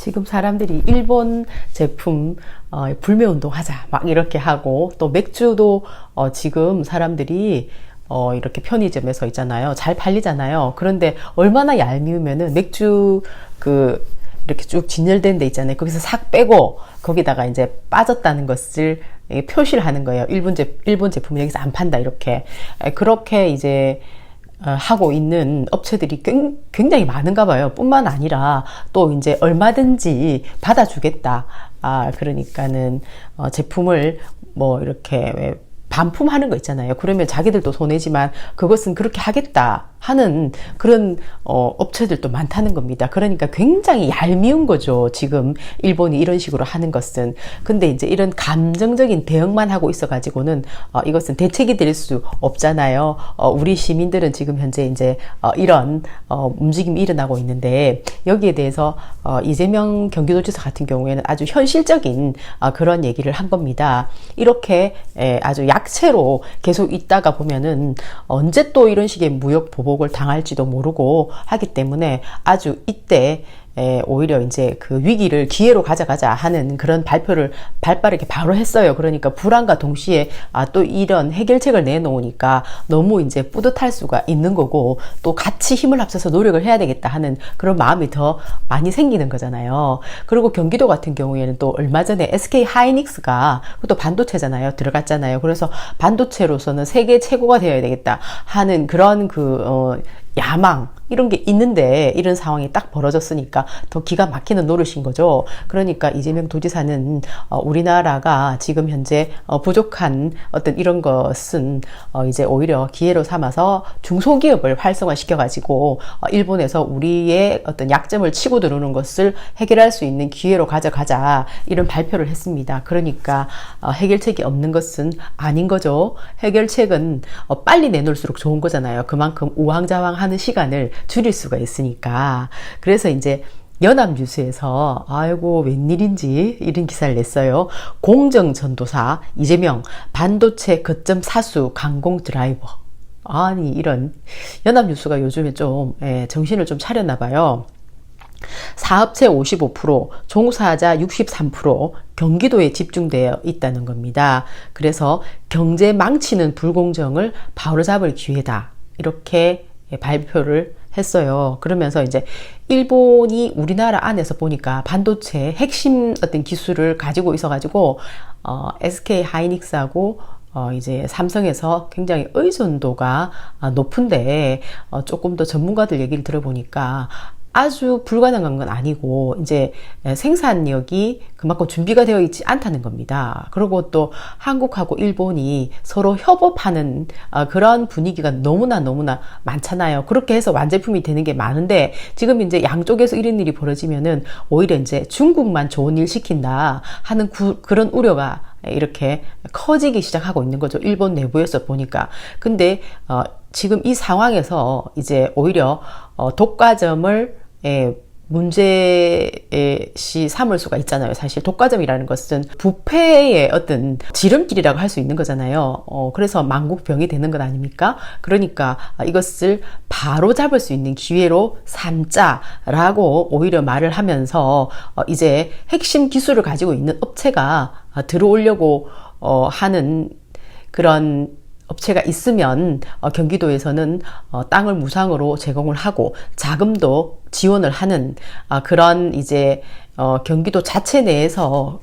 지금 사람들이 일본 제품 불매운동 하자 막 이렇게 하고, 또 맥주도 지금 사람들이 이렇게 편의점에서 있잖아요. 잘 팔리잖아요. 그런데 얼마나 얄미우면은 맥주 이렇게 쭉 진열된 데 있잖아요. 거기서 싹 빼고 거기다가 이제 빠졌다는 것을 표시를 하는 거예요. 일본 제품은 여기서 안 판다 이렇게. 그렇게 이제 하고 있는 업체들이 굉장히 많은가 봐요. 뿐만 아니라 또 이제 얼마든지 받아주겠다. 그러니까는 제품을 뭐 이렇게 반품하는 거 있잖아요. 그러면 자기들도 손해지만 그것은 그렇게 하겠다 하는 그런 업체들도 많다는 겁니다. 그러니까 굉장히 얄미운 거죠. 지금 일본이 이런 식으로 하는 것은. 근데 이제 이런 감정적인 대응만 하고 있어 가지고는 이것은 대책이 될 수 없잖아요. 우리 시민들은 지금 현재 이제 이런 움직임이 일어나고 있는데, 여기에 대해서 이재명 경기도지사 같은 경우에는 아주 현실적인 그런 얘기를 한 겁니다. 이렇게 아주 약체로 계속 있다가 보면은 언제 또 이런 식의 무역 보복을 당할지도 모르고 하기 때문에 아주 이때 오히려 이제 그 위기를 기회로 가져가자 하는 그런 발표를 발빠르게 바로 했어요. 그러니까 불안과 동시에 또 이런 해결책을 내놓으니까 너무 이제 뿌듯할 수가 있는 거고, 또 같이 힘을 합쳐서 노력을 해야 되겠다 하는 그런 마음이 더 많이 생기는 거잖아요. 그리고 경기도 같은 경우에는 또 얼마 전에 SK 하이닉스가, 또 반도체잖아요, 들어갔잖아요. 그래서 반도체로서는 세계 최고가 되어야 되겠다 하는 그런 야망 이런 게 있는데, 이런 상황이 딱 벌어졌으니까 더 기가 막히는 노릇인 거죠. 그러니까 이재명 도지사는 우리나라가 지금 현재 부족한 어떤 이런 것은 이제 오히려 기회로 삼아서 중소기업을 활성화시켜 가지고 일본에서 우리의 어떤 약점을 치고 들어오는 것을 해결할 수 있는 기회로 가져가자, 이런 발표를 했습니다. 그러니까 해결책이 없는 것은 아닌 거죠. 해결책은 빨리 내놓을수록 좋은 거잖아요. 그만큼 우왕좌왕하는 시간을 줄일 수가 있으니까. 그래서 이제 연합뉴스에서 아이고 웬일인지 이런 기사를 냈어요. 공정전도사 이재명 반도체 거점 사수 강공 드라이버. 아니, 이런. 연합뉴스가 요즘에 좀 정신을 좀 차렸나 봐요. 사업체 55%, 종사자 63% 경기도에 집중되어 있다는 겁니다. 그래서 경제 망치는 불공정을 바로잡을 기회다, 이렇게 발표를 했어요. 그러면서 이제 일본이 우리나라 안에서 보니까 반도체 핵심 어떤 기술을 가지고 있어가지고 SK 하이닉스하고 이제 삼성에서 굉장히 의존도가 높은데, 조금 더 전문가들 얘기를 들어보니까 아주 불가능한 건 아니고, 이제 생산력이 그만큼 준비가 되어 있지 않다는 겁니다. 그리고 또 한국하고 일본이 서로 협업하는 그런 분위기가 너무나 많잖아요. 그렇게 해서 완제품이 되는 게 많은데, 지금 이제 양쪽에서 이런 일이 벌어지면은 오히려 이제 중국만 좋은 일 시킨다 하는 그런 우려가 이렇게 커지기 시작하고 있는 거죠. 일본 내부에서 보니까. 근데 지금 이 상황에서 이제 오히려 독과점을 문제시 삼을 수가 있잖아요. 사실 독과점이라는 것은 부패의 어떤 지름길이라고 할 수 있는 거잖아요. 그래서 만국병이 되는 것 아닙니까? 그러니까 이것을 바로 잡을 수 있는 기회로 삼자라고 오히려 말을 하면서 이제 핵심 기술을 가지고 있는 업체가 들어오려고 하는 그런 업체가 있으면 경기도에서는 땅을 무상으로 제공을 하고 자금도 지원을 하는 그런 이제 경기도 자체 내에서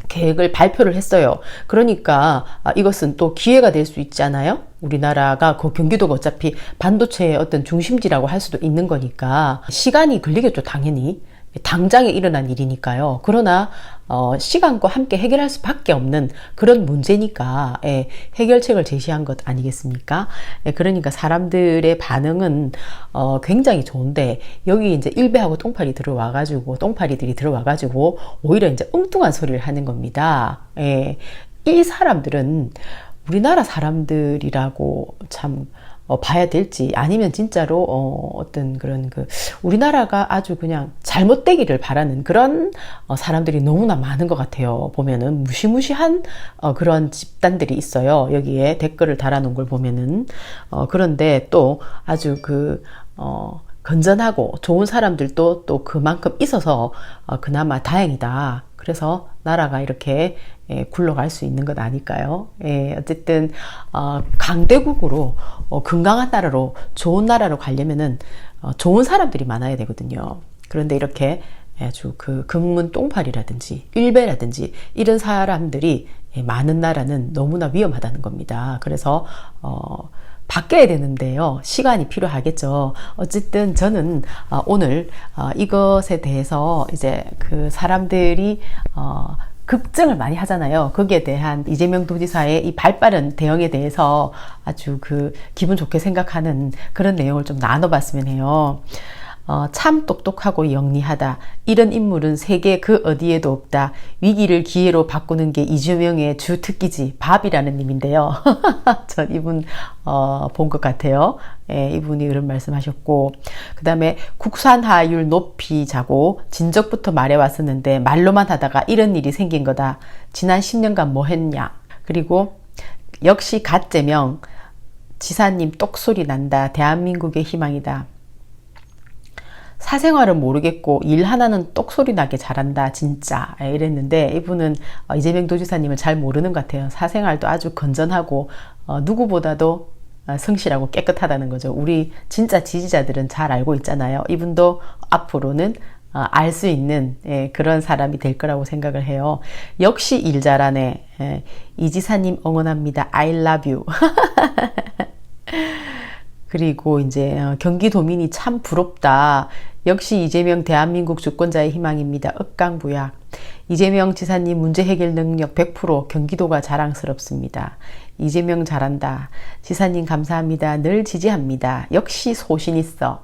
계획을 발표를 했어요. 그러니까 이것은 또 기회가 될 수 있잖아요. 우리나라가 그 경기도가 어차피 반도체의 어떤 중심지라고 할 수도 있는 거니까 시간이 걸리겠죠, 당연히. 당장에 일어난 일이니까요. 그러나 시간과 함께 해결할 수밖에 없는 그런 문제니까 해결책을 제시한 것 아니겠습니까? 그러니까 사람들의 반응은 굉장히 좋은데, 여기 이제 일베하고 똥파리들이 들어와가지고 오히려 이제 엉뚱한 소리를 하는 겁니다. 이 사람들은 우리나라 사람들이라고 참 봐야 될지, 아니면 진짜로 어떤 그런 우리나라가 아주 그냥 잘못되기를 바라는 그런 사람들이 너무나 많은 것 같아요. 보면은 무시무시한 그런 집단들이 있어요. 여기에 댓글을 달아놓은 걸 보면은. 그런데 또 아주 건전하고 좋은 사람들도 또 그만큼 있어서 그나마 다행이다. 그래서 나라가 이렇게 굴러갈 수 있는 것 아닐까요? 어쨌든 강대국으로 건강한 나라로 좋은 나라로 가려면은 좋은 사람들이 많아야 되거든요. 그런데 이렇게 아주 그 금문 똥파리라든지 일베라든지 이런 사람들이 많은 나라는 너무나 위험하다는 겁니다. 그래서 바뀌어야 되는데요. 시간이 필요하겠죠. 어쨌든 저는 오늘 이것에 대해서 이제 그 사람들이 걱정을 많이 하잖아요. 거기에 대한 이재명 도지사의 이 발빠른 대응에 대해서 아주 그 기분 좋게 생각하는 그런 내용을 좀 나눠봤으면 해요. 참 똑똑하고 영리하다. 이런 인물은 세계 그 어디에도 없다. 위기를 기회로 바꾸는 게 이재명의 주 특기지. 밥이라는 님인데요. 전 이분 본 것 같아요. 이분이 그런 말씀하셨고, 그 다음에 국산화율 높이 자고 진적부터 말해왔었는데 말로만 하다가 이런 일이 생긴 거다. 지난 10년간 뭐 했냐. 그리고 역시 갓재명 지사님 똑소리 난다. 대한민국의 희망이다. 사생활은 모르겠고 일 하나는 똑소리 나게 잘한다 진짜 이랬는데, 이분은 이재명 도지사님을 잘 모르는 것 같아요. 사생활도 아주 건전하고 누구보다도 성실하고 깨끗하다는 거죠. 우리 진짜 지지자들은 잘 알고 있잖아요. 이분도 앞으로는 알 수 있는 그런 사람이 될 거라고 생각을 해요. 역시 일 잘하네. 이 지사님 응원합니다. I love you. 그리고 이제 경기도민이 참 부럽다. 역시 이재명 대한민국 주권자의 희망입니다. 억강부약. 이재명 지사님 문제 해결 능력 100% 경기도가 자랑스럽습니다. 이재명 잘한다. 지사님 감사합니다. 늘 지지합니다. 역시 소신 있어.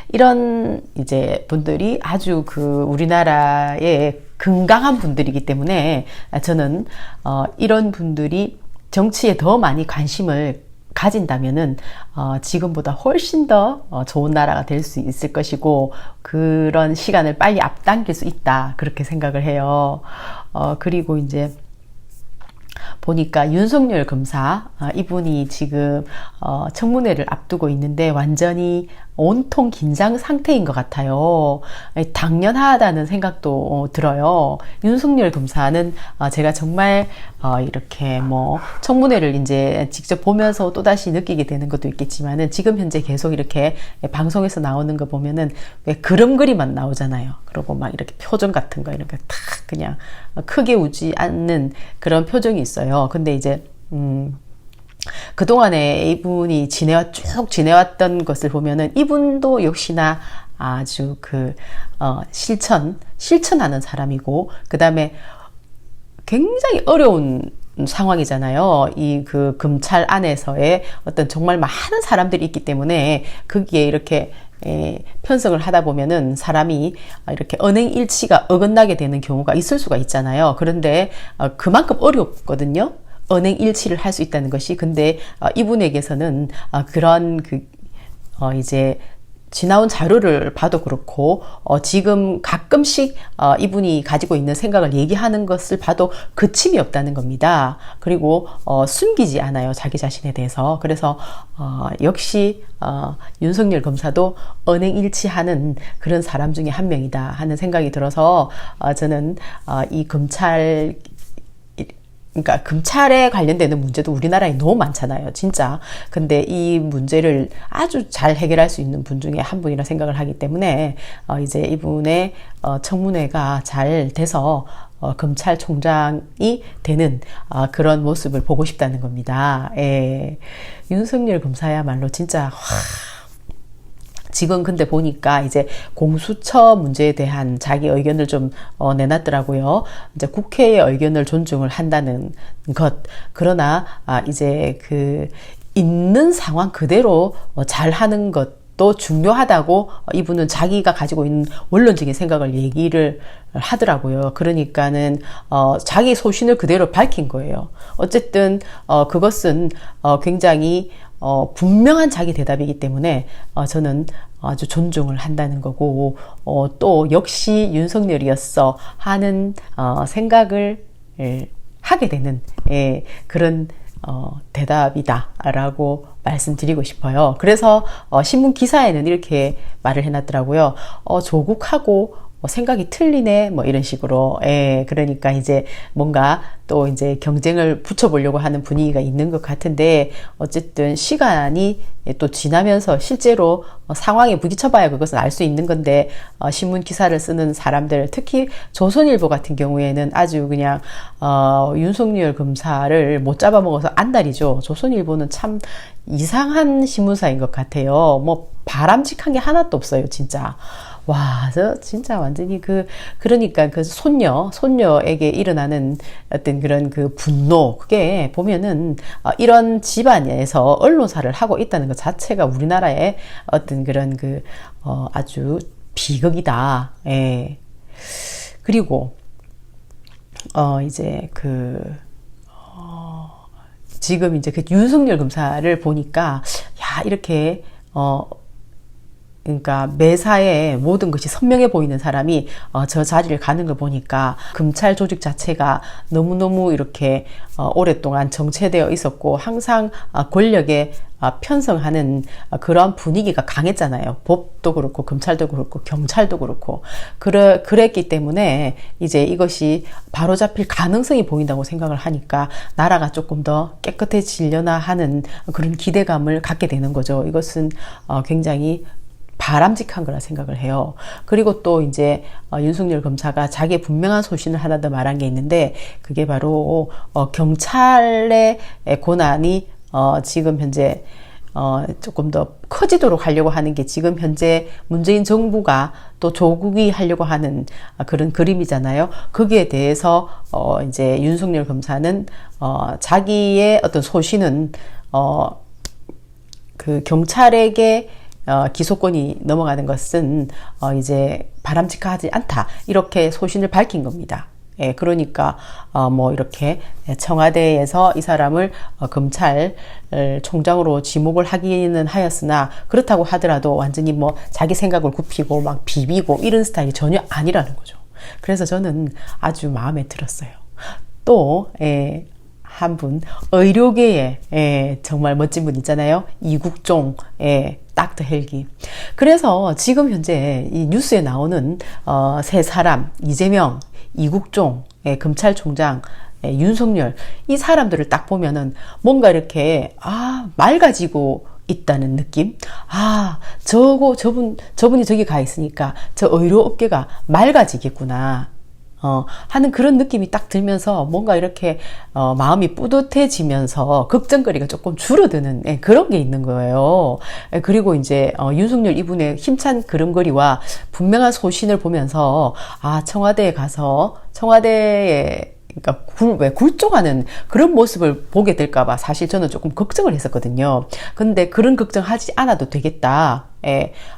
이런 이제 분들이 아주 그 우리나라의 건강한 분들이기 때문에 저는 이런 분들이 정치에 더 많이 관심을 가진다면은 지금보다 훨씬 더 좋은 나라가 될 수 있을 것이고, 그런 시간을 빨리 앞당길 수 있다, 그렇게 생각을 해요. 그리고 이제 보니까 윤석열 검사 이분이 지금 청문회를 앞두고 있는데 완전히 온통 긴장 상태인 것 같아요. 당연하다는 생각도 들어요. 윤석열 검사는 제가 정말 이렇게 뭐 청문회를 이제 직접 보면서 또다시 느끼게 되는 것도 있겠지만은, 지금 현재 계속 이렇게 방송에서 나오는 거 보면은 왜 그림만 나오잖아요. 그리고 막 이렇게 표정 같은 거 이런 거 탁 그냥 크게 웃지 않는 그런 표정이 있어요. 근데 이제 그동안에 이분이 쭉 지내왔던 것을 보면은 이분도 역시나 아주 실천하는 사람이고, 그 다음에 굉장히 어려운 상황이잖아요. 이 그 검찰 안에서의 어떤 정말 많은 사람들이 있기 때문에 거기에 이렇게 편성을 하다 보면은 사람이 이렇게 언행 일치가 어긋나게 되는 경우가 있을 수가 있잖아요. 그런데 그만큼 어렵거든요. 언행 일치를 할 수 있다는 것이. 근데 이분에게서는 그런 이제 지나온 자료를 봐도 그렇고 지금 가끔씩 이분이 가지고 있는 생각을 얘기하는 것을 봐도 그침이 없다는 겁니다. 그리고 숨기지 않아요, 자기 자신에 대해서. 그래서 역시 윤석열 검사도 언행일치하는 그런 사람 중에 한 명이다 하는 생각이 들어서 저는 이 그러니까 검찰에 관련되는 문제도 우리나라에 너무 많잖아요, 진짜. 근데 이 문제를 아주 잘 해결할 수 있는 분 중에 한 분이라 생각을 하기 때문에 이제 이분의 청문회가 잘 돼서 검찰총장이 되는 그런 모습을 보고 싶다는 겁니다. 윤석열 검사야말로 진짜 지금 근데 보니까 이제 공수처 문제에 대한 자기 의견을 좀 내놨더라고요. 이제 국회의 의견을 존중을 한다는 것. 그러나 이제 있는 상황 그대로 잘 하는 것도 중요하다고 이분은 자기가 가지고 있는 원론적인 생각을 얘기를 하더라고요. 그러니까는 자기 소신을 그대로 밝힌 거예요. 어쨌든 그것은 굉장히 분명한 자기 대답이기 때문에 저는 아주 존중을 한다는 거고, 또 역시 윤석열이었어 하는 생각을 하게 되는 그런 대답이다라고 말씀드리고 싶어요. 그래서 신문 기사에는 이렇게 말을 해놨더라고요. 조국하고 생각이 틀리네, 뭐 이런 식으로. 예, 그러니까 이제 뭔가 또 이제 경쟁을 붙여보려고 하는 분위기가 있는 것 같은데, 어쨌든 시간이 또 지나면서 실제로 상황에 부딪혀봐야 그것은 알 수 있는 건데, 신문 기사를 쓰는 사람들, 특히 조선일보 같은 경우에는 아주 그냥 윤석열 검사를 못 잡아먹어서 안달이죠. 조선일보는 참 이상한 신문사인 것 같아요. 뭐 바람직한 게 하나도 없어요, 진짜. 와, 저 진짜 완전히 그러니까 그 손녀에게 일어나는 어떤 그런 그 분노, 그게 보면은 이런 집안에서 언론사를 하고 있다는 것 자체가 우리나라의 어떤 그런 아주 비극이다. 예. 그리고 이제 지금 이제 그 윤석열 검사를 보니까, 야, 이렇게 그러니까 매사에 모든 것이 선명해 보이는 사람이 저 자리를 가는 걸 보니까 검찰 조직 자체가 너무너무 이렇게 오랫동안 정체되어 있었고 항상 권력에 편성하는 그런 분위기가 강했잖아요. 법도 그렇고 검찰도 그렇고 경찰도 그렇고 그랬기 때문에 이제 이것이 바로잡힐 가능성이 보인다고 생각을 하니까 나라가 조금 더 깨끗해지려나 하는 그런 기대감을 갖게 되는 거죠. 이것은 굉장히 바람직한 거라 생각을 해요. 그리고 또 이제 윤석열 검사가 자기의 분명한 소신을 하나 더 말한 게 있는데, 그게 바로 경찰의 권한이 지금 현재 조금 더 커지도록 하려고 하는 게 지금 현재 문재인 정부가 또 조국이 하려고 하는 그런 그림이잖아요. 거기에 대해서 이제 윤석열 검사는 자기의 어떤 소신은 그 경찰에게 기소권이 넘어가는 것은 이제 바람직하지 않다, 이렇게 소신을 밝힌 겁니다. 예, 그러니까 뭐 이렇게 청와대에서 이 사람을 검찰총장으로 지목을 하기는 하였으나, 그렇다고 하더라도 완전히 뭐 자기 생각을 굽히고 막 비비고 이런 스타일이 전혀 아니라는 거죠. 그래서 저는 아주 마음에 들었어요. 또 한 분, 의료계에 정말 멋진 분 있잖아요. 이국종, 닥터 헬기. 그래서 지금 현재 이 뉴스에 나오는 세 사람, 이재명, 이국종, 검찰총장, 윤석열, 이 사람들을 딱 보면은 뭔가 이렇게 맑아지고 있다는 느낌? 저분이 저기 가 있으니까 저 의료업계가 맑아지겠구나 하는 그런 느낌이 딱 들면서 뭔가 이렇게 마음이 뿌듯해지면서 걱정거리가 조금 줄어드는 그런 게 있는 거예요. 그리고 이제 윤석열 이분의 힘찬 걸음걸이와 분명한 소신을 보면서 청와대에 가서 청와대에 그러니까 굴종하는 그런 모습을 보게 될까봐 사실 저는 조금 걱정을 했었거든요. 근데 그런 걱정하지 않아도 되겠다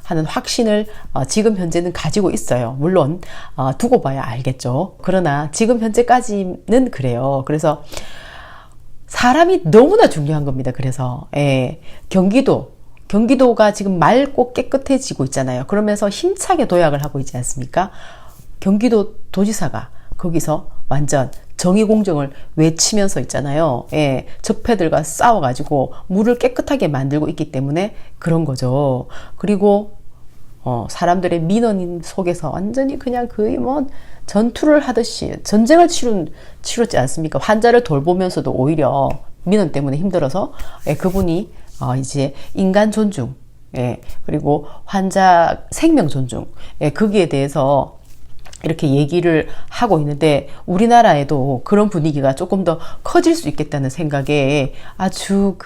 하는 확신을 지금 현재는 가지고 있어요. 물론 두고 봐야 알겠죠. 그러나 지금 현재까지는 그래요. 그래서 사람이 너무나 중요한 겁니다. 그래서 경기도가 지금 맑고 깨끗해지고 있잖아요. 그러면서 힘차게 도약을 하고 있지 않습니까? 경기도 도지사가 거기서 완전 정의공정을 외치면서 있잖아요. 적폐들과 싸워가지고 물을 깨끗하게 만들고 있기 때문에 그런 거죠. 그리고 사람들의 민원 속에서 완전히 그냥 거의 뭐 전투를 하듯이 전쟁을 치렀지 않습니까? 환자를 돌보면서도 오히려 민원 때문에 힘들어서 그분이 이제 인간 존중, 그리고 환자 생명 존중, 거기에 대해서 이렇게 얘기를 하고 있는데, 우리나라에도 그런 분위기가 조금 더 커질 수 있겠다는 생각에 아주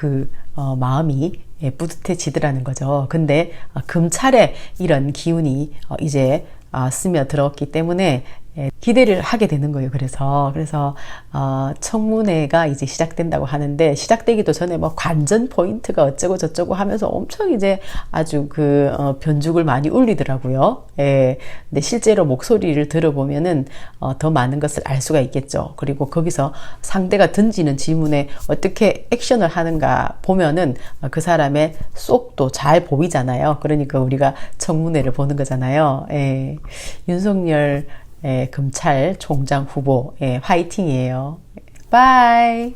마음이 뿌듯해지더라는 거죠. 근데 검찰의 이런 기운이 이제 스며들었기 때문에 기대를 하게 되는 거예요. 그래서 청문회가 이제 시작된다고 하는데, 시작되기도 전에 뭐 관전 포인트가 어쩌고 저쩌고 하면서 엄청 이제 아주 변죽을 많이 울리더라고요. 근데 실제로 목소리를 들어보면은 더 많은 것을 알 수가 있겠죠. 그리고 거기서 상대가 던지는 질문에 어떻게 액션을 하는가 보면은 그 사람의 속도 잘 보이잖아요. 그러니까 우리가 청문회를 보는 거잖아요. 윤석열 검찰총장 후보, 화이팅이에요. 바이.